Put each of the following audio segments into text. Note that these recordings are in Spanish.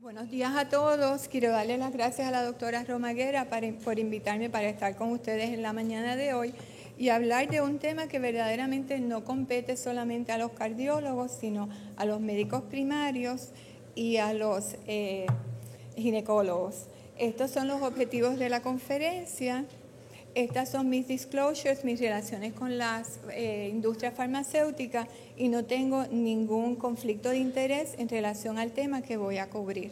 Buenos días a todos. Quiero darle las gracias a la doctora Romaguera por invitarme para estar con ustedes en la mañana de hoy y hablar de un tema que verdaderamente no compete solamente a los cardiólogos, sino a los médicos primarios y a los ginecólogos. Estos son los objetivos de la conferencia. Estas son mis disclosures, mis relaciones con las industrias farmacéuticas y no tengo ningún conflicto de interés en relación al tema que voy a cubrir.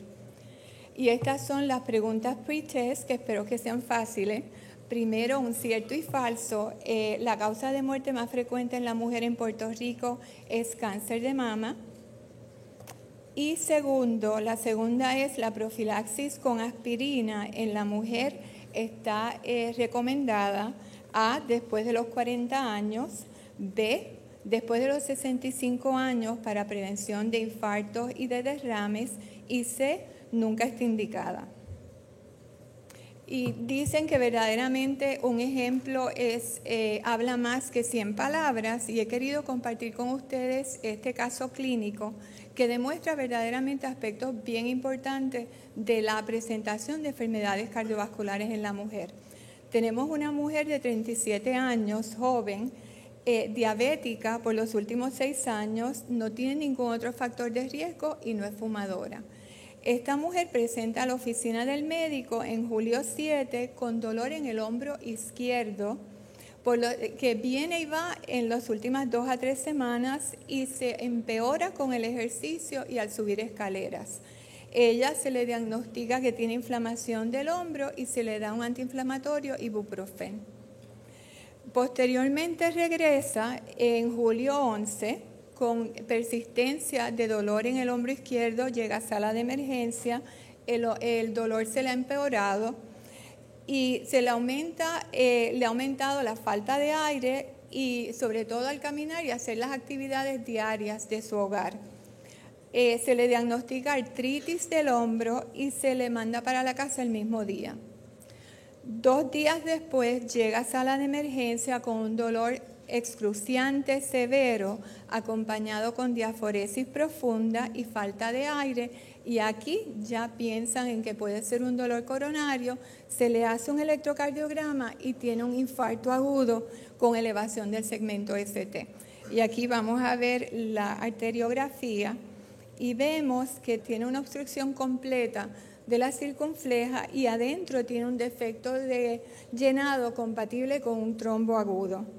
Y estas son las preguntas pre-test que espero que sean fáciles. Primero, un cierto y falso. La causa de muerte más frecuente en la mujer en Puerto Rico es cáncer de mama. Y segundo, la segunda es la profilaxis con aspirina en la mujer está recomendada. A, después de los 40 años. B, después de los 65 años para prevención de infartos y de derrames. Y C, nunca está indicada. Y dicen que verdaderamente un ejemplo habla más que 100 palabras y he querido compartir con ustedes este caso clínico que demuestra verdaderamente aspectos bien importantes de la presentación de enfermedades cardiovasculares en la mujer. Tenemos una mujer de 37 años, joven, diabética por los últimos 6 años, no tiene ningún otro factor de riesgo y no es fumadora. Esta mujer presenta a la oficina del médico en julio 7 con dolor en el hombro izquierdo, que viene y va en las últimas 2 a 3 semanas y se empeora con el ejercicio y al subir escaleras. Ella se le diagnostica que tiene inflamación del hombro y se le da un antiinflamatorio ibuprofeno. Posteriormente regresa en julio 11 con persistencia de dolor en el hombro izquierdo, llega a sala de emergencia, el dolor se le ha empeorado y le ha aumentado la falta de aire y sobre todo al caminar y hacer las actividades diarias de su hogar. Se le diagnostica artritis del hombro y se le manda para la casa el mismo día. 2 días después llega a sala de emergencia con un dolor excruciante severo, acompañado con diaforesis profunda y falta de aire, y aquí ya piensan en que puede ser un dolor coronario, se le hace un electrocardiograma y tiene un infarto agudo con elevación del segmento ST. Y aquí vamos a ver la arteriografía y vemos que tiene una obstrucción completa de la circunfleja y adentro tiene un defecto de llenado compatible con un trombo agudo.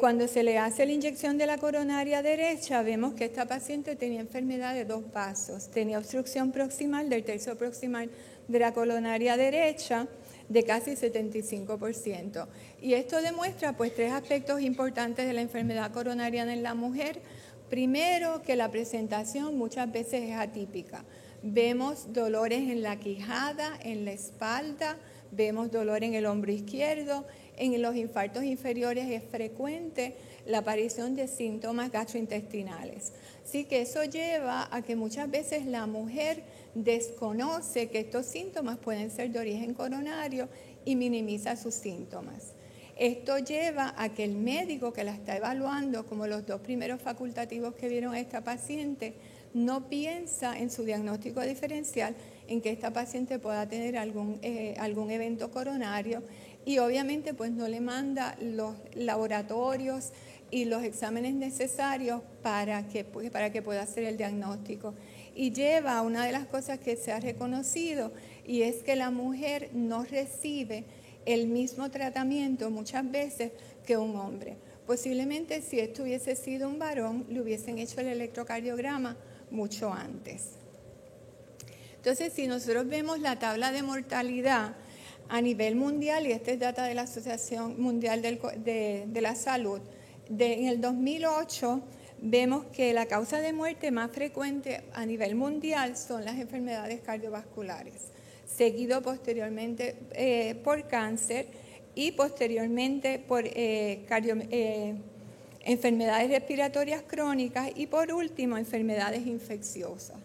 Cuando se le hace la inyección de la coronaria derecha, vemos que esta paciente tenía enfermedad de 2 pasos. Tenía obstrucción proximal del tercio proximal de la coronaria derecha de casi 75%. Y esto demuestra pues 3 aspectos importantes de la enfermedad coronariana en la mujer. Primero, que la presentación muchas veces es atípica. Vemos dolores en la quijada, en la espalda, vemos dolor en el hombro izquierdo. En los infartos inferiores es frecuente la aparición de síntomas gastrointestinales. Así que eso lleva a que muchas veces la mujer desconoce que estos síntomas pueden ser de origen coronario y minimiza sus síntomas. Esto lleva a que el médico que la está evaluando, como los 2 primeros facultativos que vieron a esta paciente, no piensa en su diagnóstico diferencial en que esta paciente pueda tener algún evento coronario y obviamente pues no le manda los laboratorios y los exámenes necesarios para que pueda hacer el diagnóstico. Y lleva a una de las cosas que se ha reconocido y es que la mujer no recibe el mismo tratamiento muchas veces que un hombre. Posiblemente si esto hubiese sido un varón, le hubiesen hecho el electrocardiograma mucho antes. Entonces, si nosotros vemos la tabla de mortalidad a nivel mundial, y esta es data de la Asociación Mundial de la Salud, en el 2008 vemos que la causa de muerte más frecuente a nivel mundial son las enfermedades cardiovasculares, seguido posteriormente por cáncer y posteriormente por enfermedades respiratorias crónicas y por último enfermedades infecciosas.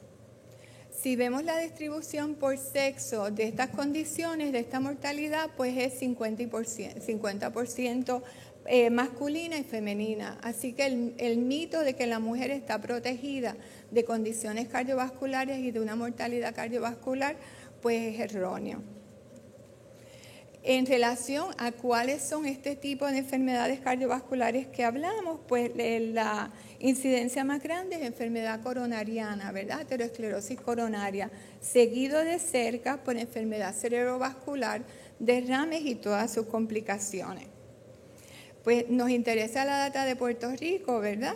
Si vemos la distribución por sexo de estas condiciones, de esta mortalidad, pues es 50% masculina y femenina. Así que el mito de que la mujer está protegida de condiciones cardiovasculares y de una mortalidad cardiovascular, pues es erróneo. En relación a cuáles son este tipo de enfermedades cardiovasculares que hablamos, pues la incidencia más grande es enfermedad coronariana, ¿verdad? Aterosclerosis coronaria, seguido de cerca por enfermedad cerebrovascular, derrames y todas sus complicaciones. Pues nos interesa la data de Puerto Rico, ¿verdad?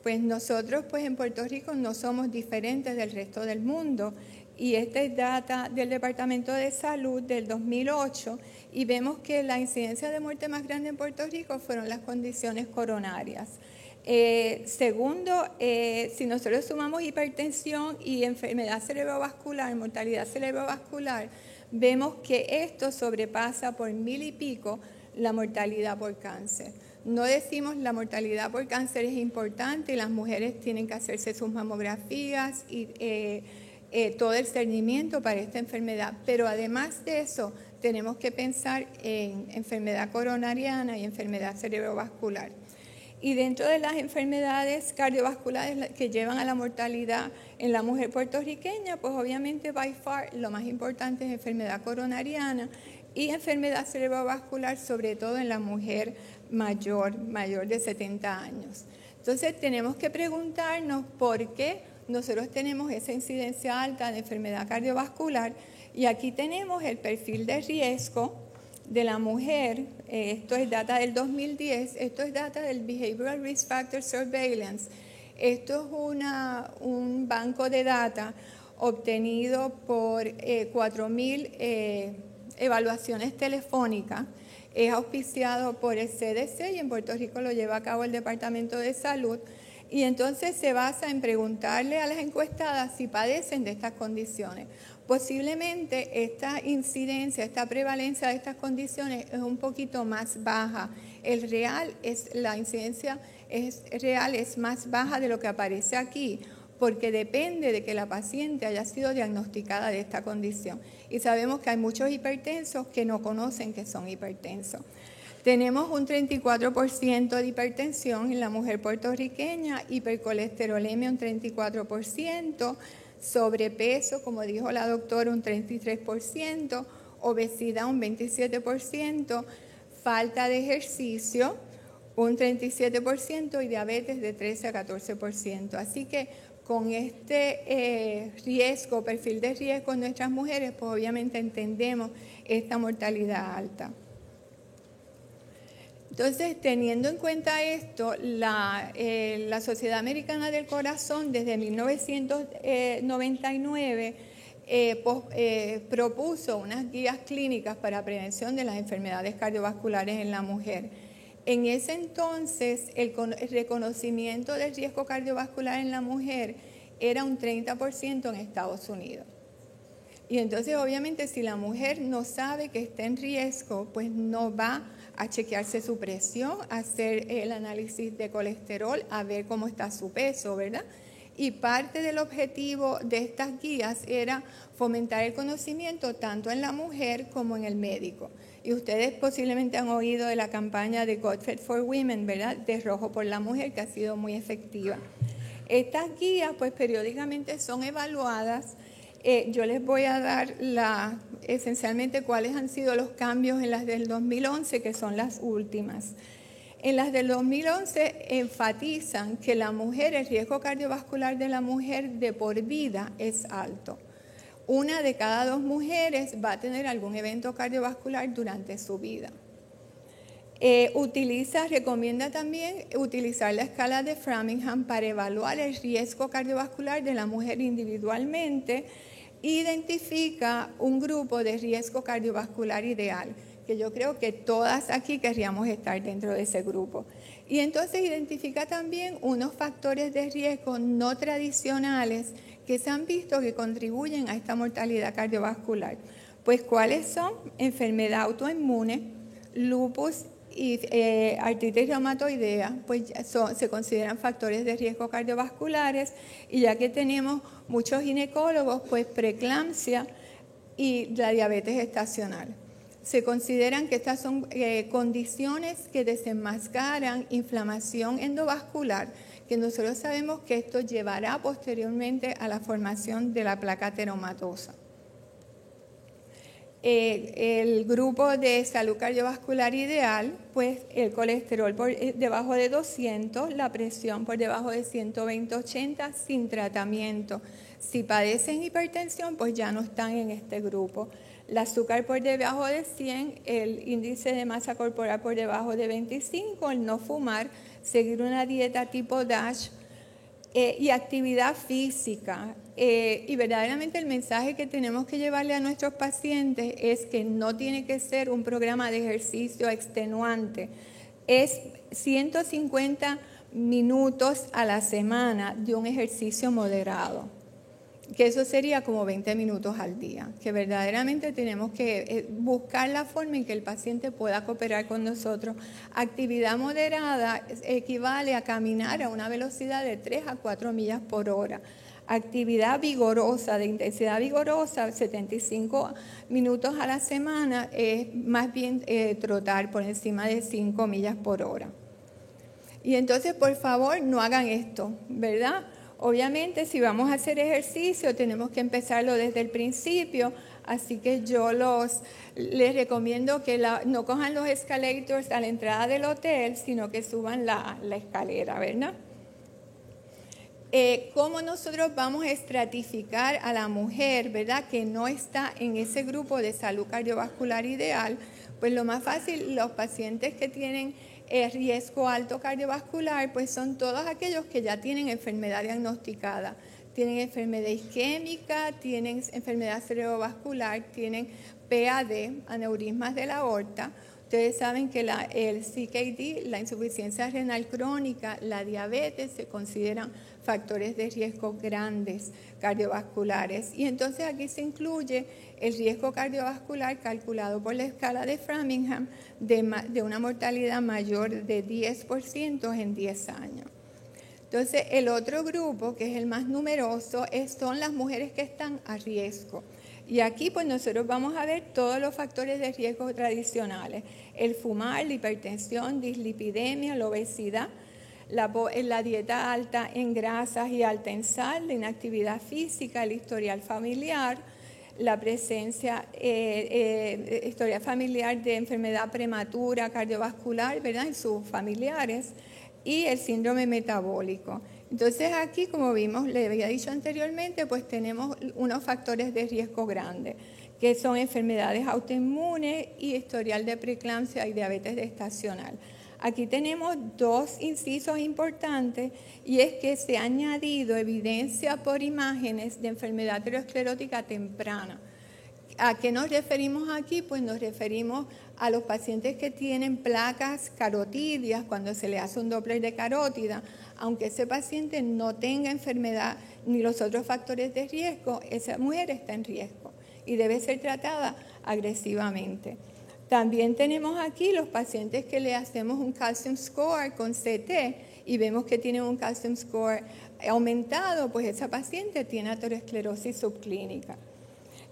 Pues nosotros pues en Puerto Rico no somos diferentes del resto del mundo. Y esta es data del Departamento de Salud del 2008 y vemos que la incidencia de muerte más grande en Puerto Rico fueron las condiciones coronarias. Segundo, si nosotros sumamos hipertensión y enfermedad cerebrovascular, mortalidad cerebrovascular, vemos que esto sobrepasa por 1000 y pico la mortalidad por cáncer. No decimos la mortalidad por cáncer es importante y las mujeres tienen que hacerse sus mamografías y todo el seguimiento para esta enfermedad, pero además de eso tenemos que pensar en enfermedad coronariana y enfermedad cerebrovascular. Y dentro de las enfermedades cardiovasculares que llevan a la mortalidad en la mujer puertorriqueña, pues obviamente by far lo más importante es enfermedad coronariana y enfermedad cerebrovascular, sobre todo en la mujer mayor de 70 años. Entonces tenemos que preguntarnos por qué nosotros tenemos esa incidencia alta de enfermedad cardiovascular y aquí tenemos el perfil de riesgo de la mujer. Esto es data del 2010, esto es data del Behavioral Risk Factor Surveillance. Esto es un banco de data obtenido por 4.000 evaluaciones telefónicas. Es auspiciado por el CDC y en Puerto Rico lo lleva a cabo el Departamento de Salud. Y entonces se basa en preguntarle a las encuestadas si padecen de estas condiciones. Posiblemente esta incidencia, esta prevalencia de estas condiciones es un poquito más baja. La incidencia real es más baja de lo que aparece aquí, porque depende de que la paciente haya sido diagnosticada de esta condición. Y sabemos que hay muchos hipertensos que no conocen que son hipertensos. Tenemos un 34% de hipertensión en la mujer puertorriqueña, hipercolesterolemia un 34%, sobrepeso, como dijo la doctora, un 33%, obesidad un 27%, falta de ejercicio un 37% y diabetes de 13 a 14%. Así que con este perfil de riesgo en nuestras mujeres, pues obviamente entendemos esta mortalidad alta. Entonces, teniendo en cuenta esto, la Sociedad Americana del Corazón desde 1999 propuso unas guías clínicas para prevención de las enfermedades cardiovasculares en la mujer. En ese entonces, el reconocimiento del riesgo cardiovascular en la mujer era un 30% en Estados Unidos. Y entonces, obviamente, si la mujer no sabe que está en riesgo, pues no va a chequearse su presión, a hacer el análisis de colesterol, a ver cómo está su peso, ¿verdad? Y parte del objetivo de estas guías era fomentar el conocimiento tanto en la mujer como en el médico. Y ustedes posiblemente han oído de la campaña de Godfred for Women, ¿verdad? De Rojo por la Mujer, que ha sido muy efectiva. Estas guías, pues periódicamente son evaluadas. Yo les voy a dar esencialmente cuáles han sido los cambios en las del 2011, que son las últimas. En las del 2011 enfatizan que el riesgo cardiovascular de la mujer de por vida es alto. 1 de cada 2 mujeres va a tener algún evento cardiovascular durante su vida. Recomienda también utilizar la escala de Framingham para evaluar el riesgo cardiovascular de la mujer individualmente. Identifica un grupo de riesgo cardiovascular ideal, que yo creo que todas aquí querríamos estar dentro de ese grupo. Y entonces identifica también unos factores de riesgo no tradicionales que se han visto que contribuyen a esta mortalidad cardiovascular. Pues, ¿cuáles son? Enfermedad autoinmune, lupus y artritis reumatoidea, pues se consideran factores de riesgo cardiovasculares, y ya que tenemos muchos ginecólogos, pues preeclampsia y la diabetes gestacional. Se consideran que estas son condiciones que desenmascaran inflamación endovascular, que nosotros sabemos que esto llevará posteriormente a la formación de la placa ateromatosa. El grupo de salud cardiovascular ideal, pues el colesterol por debajo de 200, la presión por debajo de 120/80 sin tratamiento. Si padecen hipertensión, pues ya no están en este grupo. El azúcar por debajo de 100, el índice de masa corporal por debajo de 25, el no fumar, seguir una dieta tipo DASH y actividad física. Y verdaderamente el mensaje que tenemos que llevarle a nuestros pacientes es que no tiene que ser un programa de ejercicio extenuante. Es 150 minutos a la semana de un ejercicio moderado, que eso sería como 20 minutos al día, que verdaderamente tenemos que buscar la forma en que el paciente pueda cooperar con nosotros. Actividad moderada equivale a caminar a una velocidad de 3 a 4 millas por hora. Actividad vigorosa, de intensidad vigorosa, 75 minutos a la semana, es más bien trotar por encima de 5 millas por hora. Y entonces, por favor, no hagan esto, ¿verdad? Obviamente, si vamos a hacer ejercicio, tenemos que empezarlo desde el principio, así que yo les recomiendo que no cojan los escalators a la entrada del hotel, sino que suban la escalera, ¿verdad? ¿Cómo nosotros vamos a estratificar a la mujer, ¿verdad?, que no está en ese grupo de salud cardiovascular ideal? Pues lo más fácil, los pacientes que tienen riesgo alto cardiovascular, pues son todos aquellos que ya tienen enfermedad diagnosticada. Tienen enfermedad isquémica, tienen enfermedad cerebrovascular, tienen PAD, aneurismas de la aorta. Ustedes saben que el CKD, la insuficiencia renal crónica, la diabetes, se consideran factores de riesgo grandes cardiovasculares. Y entonces aquí se incluye el riesgo cardiovascular calculado por la escala de Framingham de una mortalidad mayor de 10% en 10 años. Entonces, el otro grupo, que es el más numeroso, son las mujeres que están a riesgo. Y aquí pues nosotros vamos a ver todos los factores de riesgo tradicionales: el fumar, la hipertensión, dislipidemia, la obesidad, la dieta alta en grasas y alta en sal, la inactividad física, el historial familiar, la presencia, historial familiar de enfermedad prematura cardiovascular, ¿verdad?, en sus familiares, y el síndrome metabólico. Entonces aquí, como vimos, le había dicho anteriormente, pues tenemos unos factores de riesgo grandes, que son enfermedades autoinmunes y historial de preeclampsia y diabetes gestacional. Aquí tenemos dos incisos importantes, y es que se ha añadido evidencia por imágenes de enfermedad aterosclerótica temprana. ¿A qué nos referimos aquí? Pues nos referimos a los pacientes que tienen placas carotidias cuando se le hace un Doppler de carótida. Aunque ese paciente no tenga enfermedad ni los otros factores de riesgo, esa mujer está en riesgo y debe ser tratada agresivamente. También tenemos aquí los pacientes que le hacemos un calcium score con CT y vemos que tienen un calcium score aumentado, pues esa paciente tiene aterosclerosis subclínica.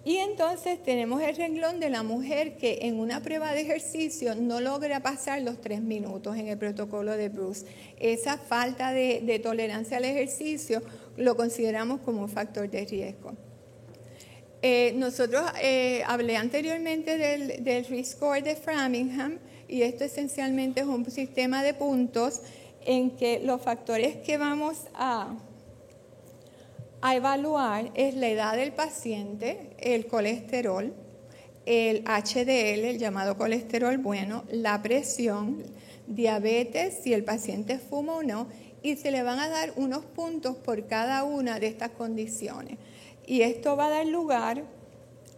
Y entonces tenemos el renglón de la mujer que en una prueba de ejercicio no logra pasar los 3 minutos en el protocolo de Bruce. Esa falta de tolerancia al ejercicio lo consideramos como un factor de riesgo. Nosotros hablé anteriormente del risk score de Framingham, y esto esencialmente es un sistema de puntos en que los factores que vamos a evaluar es la edad del paciente, el colesterol, el HDL, el llamado colesterol bueno, la presión, diabetes, si el paciente fuma o no, y se le van a dar unos puntos por cada una de estas condiciones. Y esto va a dar lugar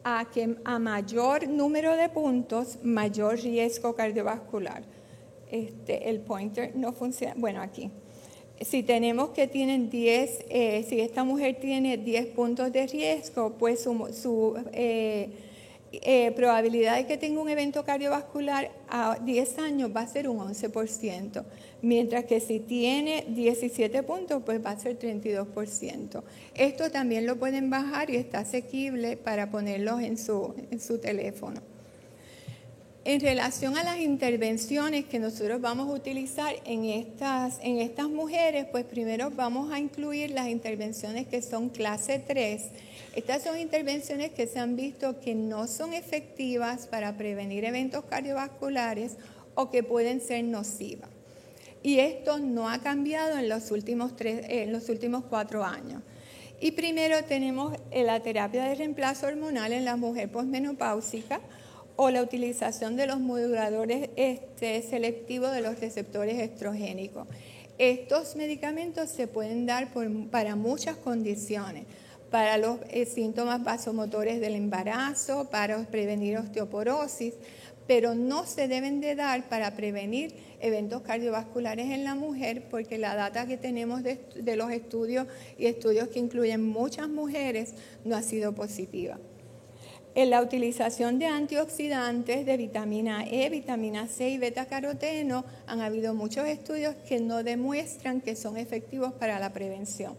a que a mayor número de puntos, mayor riesgo cardiovascular. El pointer no funciona, bueno, aquí. Si tenemos que tienen 10, si esta mujer tiene 10 puntos de riesgo, pues su probabilidad de que tenga un evento cardiovascular a 10 años va a ser un 11%, mientras que si tiene 17 puntos, pues va a ser 32%. Esto también lo pueden bajar y está asequible para ponerlos en su teléfono. En relación a las intervenciones que nosotros vamos a utilizar en estas mujeres, pues primero vamos a incluir las intervenciones que son clase 3. Estas son intervenciones que se han visto que no son efectivas para prevenir eventos cardiovasculares o que pueden ser nocivas. Y esto no ha cambiado en los últimos 4 años. Y primero tenemos la terapia de reemplazo hormonal en la mujer posmenopáusica, o la utilización de los moduladores selectivos de los receptores estrogénicos. Estos medicamentos se pueden dar para muchas condiciones, para los síntomas vasomotores del embarazo, para prevenir osteoporosis, pero no se deben de dar para prevenir eventos cardiovasculares en la mujer, porque la data que tenemos de los estudios y estudios que incluyen muchas mujeres no ha sido positiva. En la utilización de antioxidantes de vitamina E, vitamina C y betacaroteno, han habido muchos estudios que no demuestran que son efectivos para la prevención.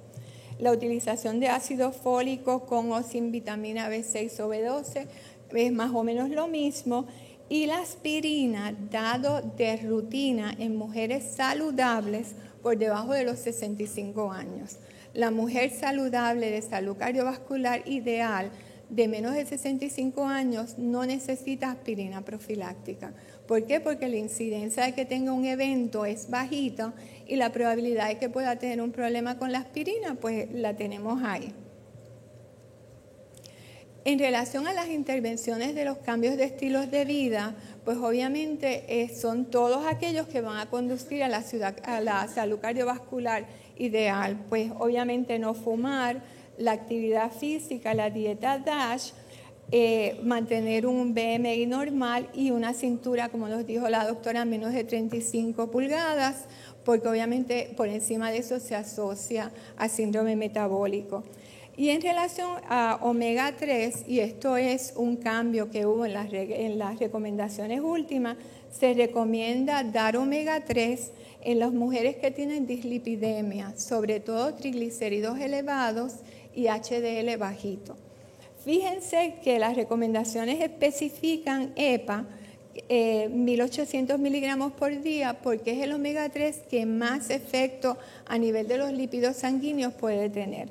La utilización de ácido fólico con o sin vitamina B6 o B12 es más o menos lo mismo. Y la aspirina, dado de rutina en mujeres saludables por debajo de los 65 años. La mujer saludable de salud cardiovascular ideal de menos de 65 años no necesita aspirina profiláctica. ¿Por qué? Porque la incidencia de que tenga un evento es bajita y la probabilidad de que pueda tener un problema con la aspirina, pues la tenemos ahí. En relación a las intervenciones de los cambios de estilos de vida, pues obviamente son todos aquellos que van a conducir a la salud cardiovascular ideal. Pues obviamente no fumar, la actividad física, la dieta DASH, mantener un BMI normal y una cintura, como nos dijo la doctora, menos de 35 pulgadas, porque obviamente por encima de eso se asocia a síndrome metabólico. Y en relación a omega 3, y esto es un cambio que hubo en las recomendaciones últimas, se recomienda dar omega 3 en las mujeres que tienen dislipidemia, sobre todo triglicéridos elevados y HDL bajito. Fíjense que las recomendaciones especifican EPA, 1800 miligramos por día, porque es el omega 3 que más efecto a nivel de los lípidos sanguíneos puede tener.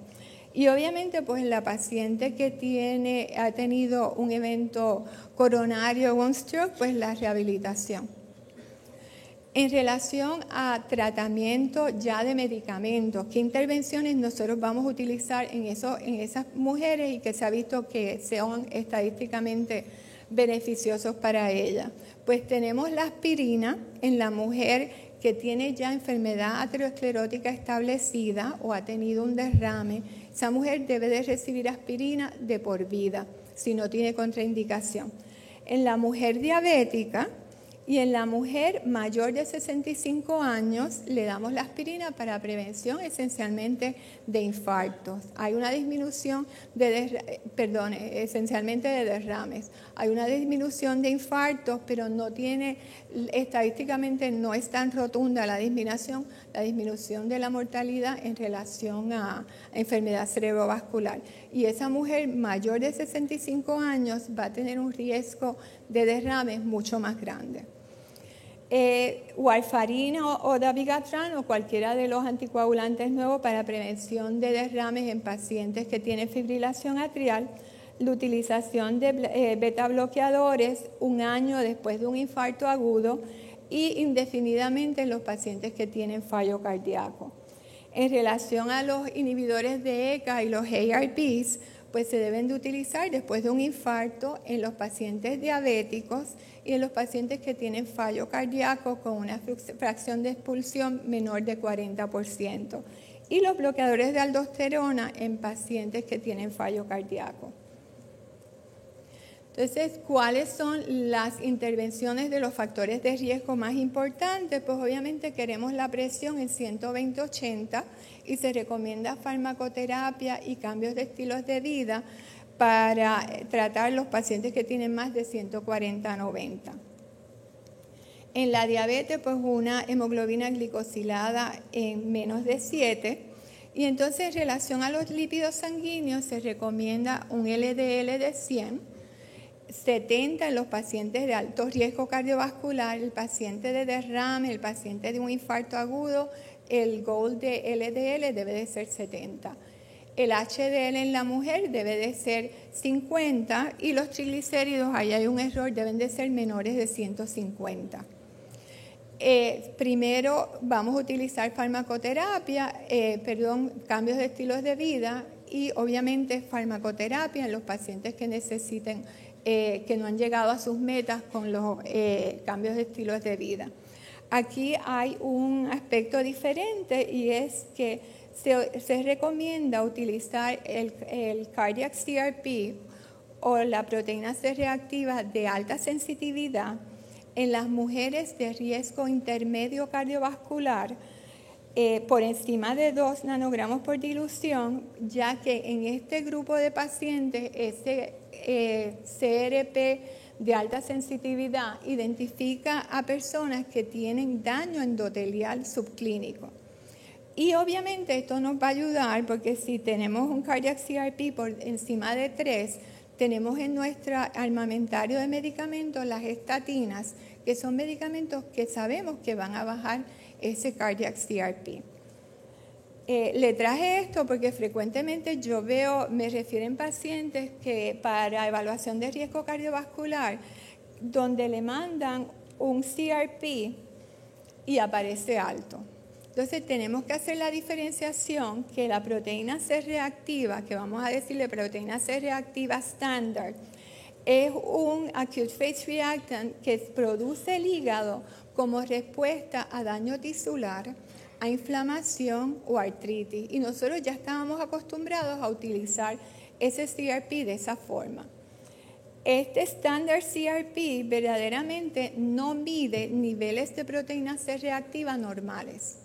Y obviamente, pues la paciente que ha tenido un evento coronario o un stroke, pues la rehabilitación. En relación a tratamiento ya de medicamentos, ¿qué intervenciones nosotros vamos a utilizar en esas mujeres y que se ha visto que son estadísticamente beneficiosos para ellas? Pues tenemos la aspirina en la mujer que tiene ya enfermedad aterosclerótica establecida o ha tenido un derrame. Esa mujer debe de recibir aspirina de por vida si no tiene contraindicación. En la mujer diabética y en la mujer mayor de 65 años le damos la aspirina para prevención esencialmente de infartos. Hay una disminución esencialmente de derrames. Hay una disminución de infartos, pero estadísticamente no es tan rotunda la disminución de la mortalidad en relación a enfermedad cerebrovascular. Y esa mujer mayor de 65 años va a tener un riesgo de derrames mucho más grande. Warfarina o dabigatran o cualquiera de los anticoagulantes nuevos para prevención de derrames en pacientes que tienen fibrilación atrial, la utilización de beta bloqueadores 1 año después de un infarto agudo y indefinidamente en los pacientes que tienen fallo cardíaco. En relación a los inhibidores de ECA y los ARBs, pues se deben de utilizar después de un infarto en los pacientes diabéticos y en los pacientes que tienen fallo cardíaco con una fracción de expulsión menor de 40%. Y los bloqueadores de aldosterona en pacientes que tienen fallo cardíaco. Entonces, ¿cuáles son las intervenciones de los factores de riesgo más importantes? Pues obviamente queremos la presión en 120/80 y se recomienda farmacoterapia y cambios de estilos de vida para tratar los pacientes que tienen más de 140/90. En la diabetes, pues una hemoglobina glicosilada en menos de 7. Y entonces, en relación a los lípidos sanguíneos, se recomienda un LDL de 100. 70 en los pacientes de alto riesgo cardiovascular, el paciente de derrame, el paciente de un infarto agudo, el goal de LDL debe de ser 70. El HDL en la mujer debe de ser 50 y los triglicéridos, ahí hay un error, deben de ser menores de 150. Primero vamos a utilizar farmacoterapia, cambios de estilos de vida y obviamente farmacoterapia en los pacientes que necesiten, que no han llegado a sus metas con los cambios de estilos de vida. Aquí hay un aspecto diferente y es que se recomienda utilizar el Cardiac CRP o la proteína C reactiva de alta sensitividad en las mujeres de riesgo intermedio cardiovascular por encima de 2 nanogramos por dilución, ya que en este grupo de pacientes ese CRP de alta sensitividad identifica a personas que tienen daño endotelial subclínico. Y obviamente esto nos va a ayudar porque si tenemos un cardiac CRP por encima de 3, tenemos en nuestro armamentario de medicamentos las estatinas, que son medicamentos que sabemos que van a bajar ese cardiac CRP. Le traje esto porque frecuentemente yo veo, me refieren pacientes que para evaluación de riesgo cardiovascular, donde le mandan un CRP y aparece alto. Entonces tenemos que hacer la diferenciación que la proteína C reactiva, que vamos a decirle proteína C reactiva estándar, es un acute phase reactant que produce el hígado como respuesta a daño tisular, a inflamación o artritis. Y nosotros ya estábamos acostumbrados a utilizar ese CRP de esa forma. Este estándar CRP verdaderamente no mide niveles de proteína C reactiva normales.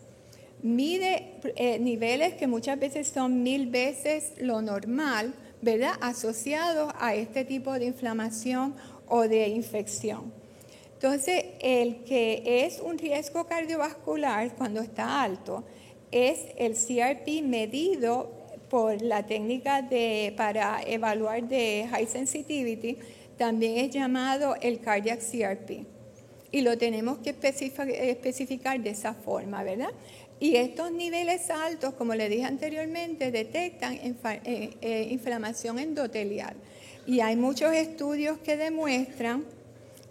Mide niveles que muchas veces son 1000 veces lo normal, ¿verdad? Asociados a este tipo de inflamación o de infección. Entonces, el que es un riesgo cardiovascular cuando está alto es el CRP medido por la técnica para evaluar de high sensitivity, también es llamado el cardiac CRP. Y lo tenemos que especificar de esa forma, ¿verdad? Y estos niveles altos, como le dije anteriormente, detectan inflamación endotelial. Y hay muchos estudios que demuestran,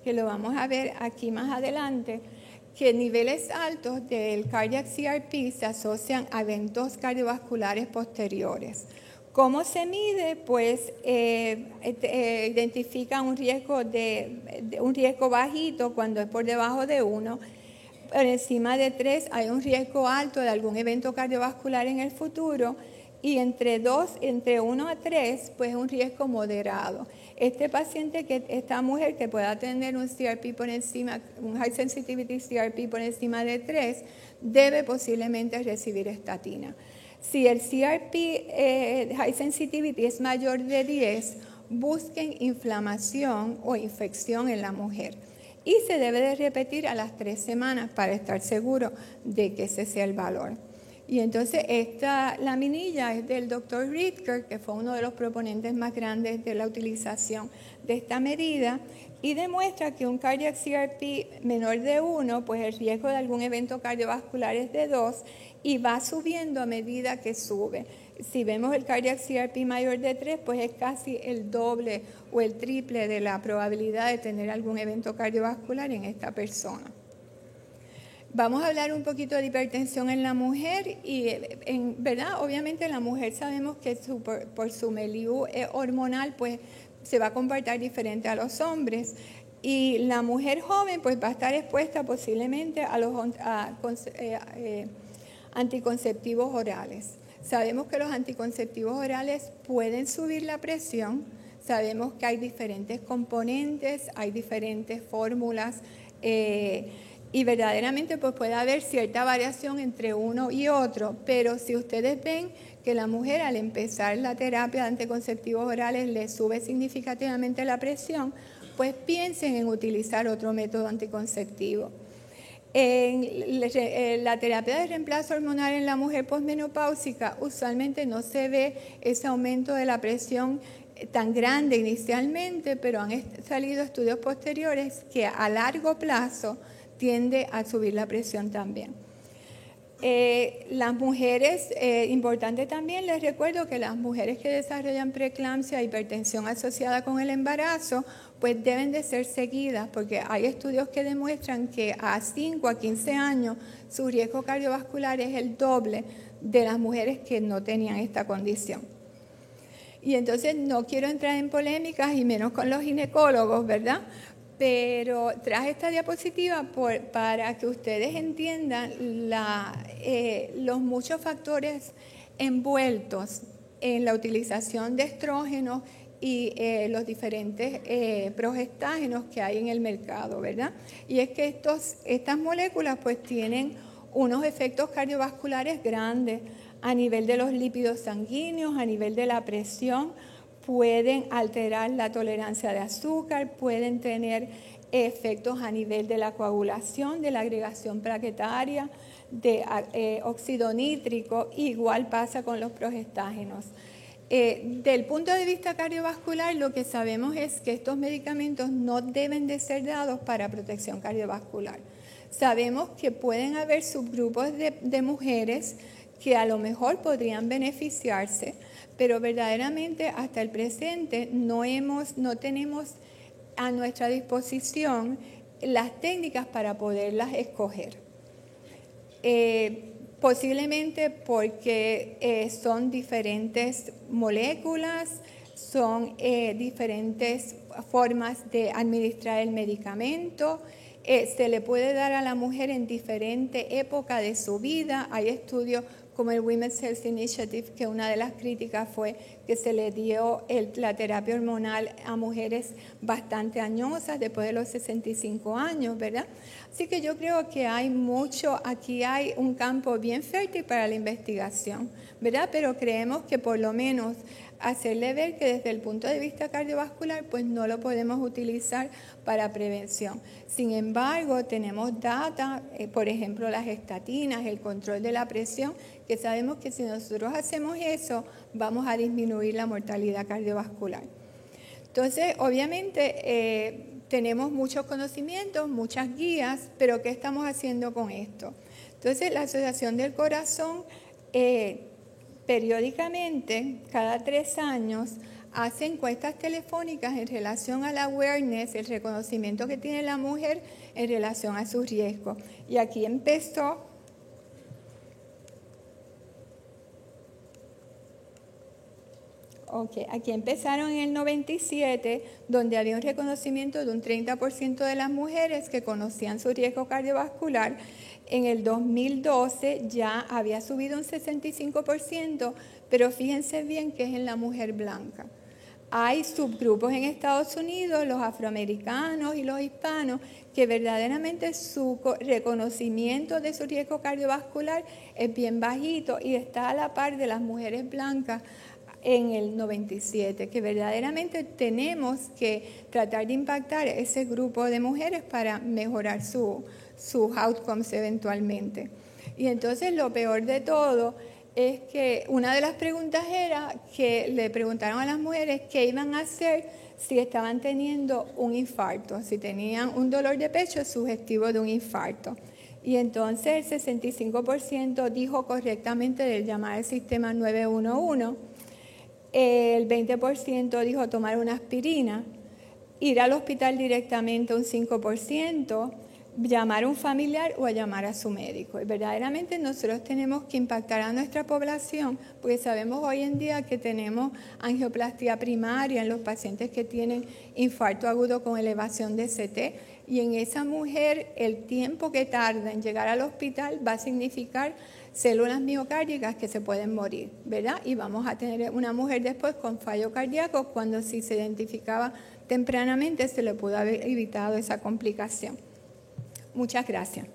que lo vamos a ver aquí más adelante, que niveles altos del cardiac CRP se asocian a eventos cardiovasculares posteriores. ¿Cómo se mide? Pues identifica un riesgo bajito cuando es por debajo de 1. Por encima de 3 hay un riesgo alto de algún evento cardiovascular en el futuro y entre 1 a 3 pues un riesgo moderado. Esta mujer que pueda tener un CRP por encima, un high sensitivity CRP por encima de 3, debe posiblemente recibir estatina. Si el CRP high sensitivity es mayor de 10, busquen inflamación o infección en la mujer. Y se debe de repetir a las 3 semanas para estar seguro de que ese sea el valor. Y entonces esta laminilla es del Dr. Ridker, que fue uno de los proponentes más grandes de la utilización de esta medida, y demuestra que un cardiac CRP menor de 1, pues el riesgo de algún evento cardiovascular es de 2 y va subiendo a medida que sube. Si vemos el cardiac CRP mayor de 3, pues es casi el doble o el triple de la probabilidad de tener algún evento cardiovascular en esta persona. Vamos a hablar un poquito de hipertensión en la mujer y, ¿verdad? Obviamente la mujer sabemos que por su milieu hormonal, pues se va a comportar diferente a los hombres. Y la mujer joven, pues va a estar expuesta posiblemente a los anticonceptivos orales. Sabemos que los anticonceptivos orales pueden subir la presión, sabemos que hay diferentes componentes, hay diferentes fórmulas y verdaderamente pues puede haber cierta variación entre uno y otro, pero si ustedes ven que la mujer al empezar la terapia de anticonceptivos orales le sube significativamente la presión, pues piensen en utilizar otro método anticonceptivo. En la terapia de reemplazo hormonal en la mujer posmenopáusica usualmente no se ve ese aumento de la presión tan grande inicialmente, pero han salido estudios posteriores que a largo plazo tiende a subir la presión también. Las mujeres, importante también, les recuerdo que las mujeres que desarrollan preeclampsia, hipertensión asociada con el embarazo, pues deben de ser seguidas, porque hay estudios que demuestran que a 5 a 15 años su riesgo cardiovascular es el doble de las mujeres que no tenían esta condición. Y entonces no quiero entrar en polémicas y menos con los ginecólogos, ¿verdad? Pero traje esta diapositiva para que ustedes entiendan los muchos factores envueltos en la utilización de estrógenos y los diferentes progestágenos que hay en el mercado, ¿verdad? Y es que estas moléculas pues tienen unos efectos cardiovasculares grandes a nivel de los lípidos sanguíneos, a nivel de la presión, pueden alterar la tolerancia de azúcar, pueden tener efectos a nivel de la coagulación, de la agregación plaquetaria, de óxido nítrico, igual pasa con los progestágenos. Del punto de vista cardiovascular, lo que sabemos es que estos medicamentos no deben de ser dados para protección cardiovascular. Sabemos que pueden haber subgrupos de mujeres que a lo mejor podrían beneficiarse, pero verdaderamente hasta el presente no tenemos a nuestra disposición las técnicas para poderlas escoger. Posiblemente porque son diferentes moléculas, son diferentes formas de administrar el medicamento, se le puede dar a la mujer en diferente época de su vida. Hay estudios como el Women's Health Initiative, que una de las críticas fue que se le dio la terapia hormonal a mujeres bastante añosas, después de los 65 años, ¿verdad? Así que yo creo que aquí hay un campo bien fértil para la investigación, ¿verdad? Pero creemos que por lo menos hacerle ver que desde el punto de vista cardiovascular, pues no lo podemos utilizar para prevención. Sin embargo, tenemos data, por ejemplo, las estatinas, el control de la presión, que sabemos que si nosotros hacemos eso, vamos a disminuir la mortalidad cardiovascular. Entonces, obviamente, tenemos muchos conocimientos, muchas guías, pero ¿qué estamos haciendo con esto? Entonces, la Asociación del Corazón periódicamente, cada 3 años, hace encuestas telefónicas en relación al awareness, el reconocimiento que tiene la mujer en relación a sus riesgos. Y aquí empezó aquí empezaron en el 97, donde había un reconocimiento de un 30% de las mujeres que conocían su riesgo cardiovascular. En el 2012 ya había subido un 65%, pero fíjense bien que es en la mujer blanca. Hay subgrupos en Estados Unidos, los afroamericanos y los hispanos, que verdaderamente su reconocimiento de su riesgo cardiovascular es bien bajito y está a la par de las mujeres blancas en el 97, que verdaderamente tenemos que tratar de impactar ese grupo de mujeres para mejorar sus outcomes eventualmente. Y entonces lo peor de todo es que una de las preguntas era que le preguntaron a las mujeres qué iban a hacer si estaban teniendo un infarto, si tenían un dolor de pecho sugestivo de un infarto. Y entonces el 65% dijo correctamente del llamar al sistema 911, el 20% dijo tomar una aspirina, ir al hospital directamente un 5%, llamar a un familiar o a llamar a su médico. Y verdaderamente nosotros tenemos que impactar a nuestra población, porque sabemos hoy en día que tenemos angioplastía primaria en los pacientes que tienen infarto agudo con elevación de CT, y en esa mujer el tiempo que tarda en llegar al hospital va a significar células miocárdicas que se pueden morir, ¿verdad? Y vamos a tener una mujer después con fallo cardíaco cuando si se identificaba tempranamente se le pudo haber evitado esa complicación. Muchas gracias.